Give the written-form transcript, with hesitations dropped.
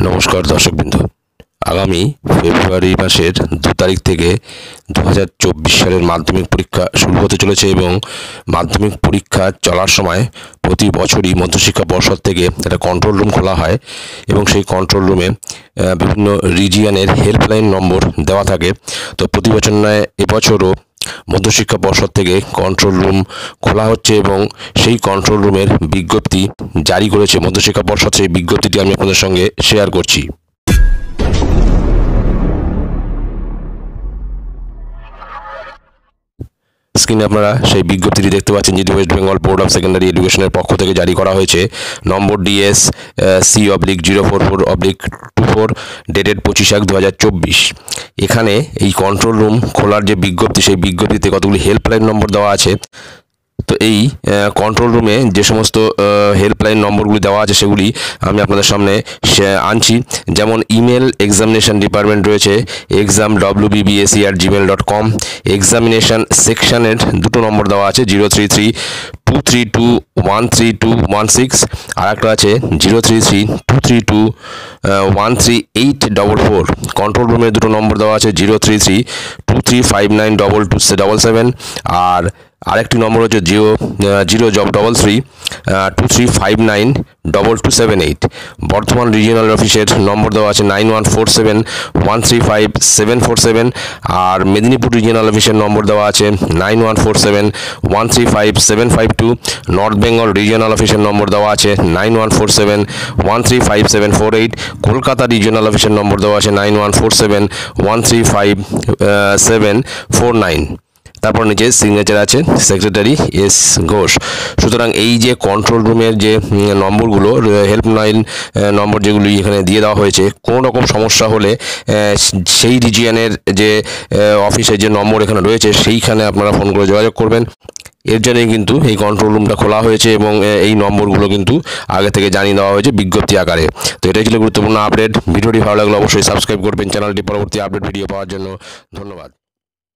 নমস্কার দর্শকবৃন্দ। আগামী ফেব্রুয়ারি মাসের 2 তারিখ থেকে 2024 সালের মাধ্যমিক পরীক্ষা শুরু হতে চলেছে এবং মাধ্যমিক পরীক্ষা চলার সময় প্রতি বছরই মধ্যশিক্ষা পর্ষদ থেকে একটা কন্ট্রোল রুম খোলা হয় এবং সেই কন্ট্রোল রুমে বিভিন্ন রিজিয়নের হেল্পলাইন নম্বর দেওয়া থাকে। তো প্রতি বছর নয় এবছরও মধ্যশিক্ষা পর্ষদ থেকে কন্ট্রোল রুম খোলা হচ্ছে এবং সেই কন্ট্রোল রুমের বিজ্ঞপ্তি জারি করেছে মধ্যশিক্ষা পর্ষদ। সেই বিজ্ঞপ্তিটি আমি আপনাদের সঙ্গে শেয়ার করছি। স্ক্রিনে আপনারা সেই বিজ্ঞপ্তিটি দেখতে পাচ্ছেন, যেটি West Bengal board of secondary এডুকেশনের পক্ষ থেকে জারি করা হয়েছে। নম্বর DS C/044/24, ডেটেড 25/1/2024। এখানে এই কন্ট্রোল রুম খোলার যে বিজ্ঞপ্তি, সেই বিজ্ঞপ্তিতে কতগুলি হেল্পলাইন নম্বর দেওয়া আছে। তো এই কন্ট্রোল রুমে যে সমস্ত হেল্পলাইন নম্বরগুলি দেওয়া আছে সেগুলি আমি আপনাদের সামনে আনছি। যেমন ইমেল এক্সামিনেশন ডিপার্টমেন্ট রয়েছে exam.wbbsc@gmail.com। এক্সামিনেশন সেকশনের দুটো নম্বর দেওয়া আছে, 033-232-13216, আর একটা আছে 033-232-13844। কন্ট্রোল রুমের দুটো নম্বর দেওয়া আছে, 033-2359-227, আর আরেকটি নম্বর হচ্ছে 033-2359-22778। বর্ধমান রিজিওনাল অফিসের নম্বর দেওয়া আছে 9147-135-747, আর মেদিনীপুর রিজিওনাল অফিসের নম্বর দেওয়া আছে 9147-135-752। নর্থ বেঙ্গল রিজিওনাল অফিসের নম্বর দেওয়া আছে 9147-135-748। কলকাতা রিজিওনাল অফিসের নম্বর দেওয়া আছে 9147-135-749। তারপর নিচে সিগনেচার আছে সেক্রেটারি S ঘোষ। সুতরাং এই যে কন্ট্রোল রুমের যে নম্বরগুলো, হেল্পলাইন নম্বর যেগুলি এখানে দিয়ে দেওয়া হয়েছে, কোনো রকম সমস্যা হলে সেই রিজিয়নের যে অফিসের যে নম্বর এখানে রয়েছে সেইখানে আপনারা ফোন করে যোগাযোগ করবেন। এর জন্যই কিন্তু এই কন্ট্রোল রুমটা খোলা হয়েছে এবং এই নম্বরগুলো কিন্তু আগে থেকে জানিয়ে দেওয়া হয়েছে বিজ্ঞপ্তি আকারে। তো এটাই ছিল গুরুত্বপূর্ণ আপডেট। ভিডিওটি ভালো লাগলে অবশ্যই সাবস্ক্রাইব করবেন চ্যানেলটি পরবর্তী আপডেট ভিডিও পাওয়ার জন্য। ধন্যবাদ।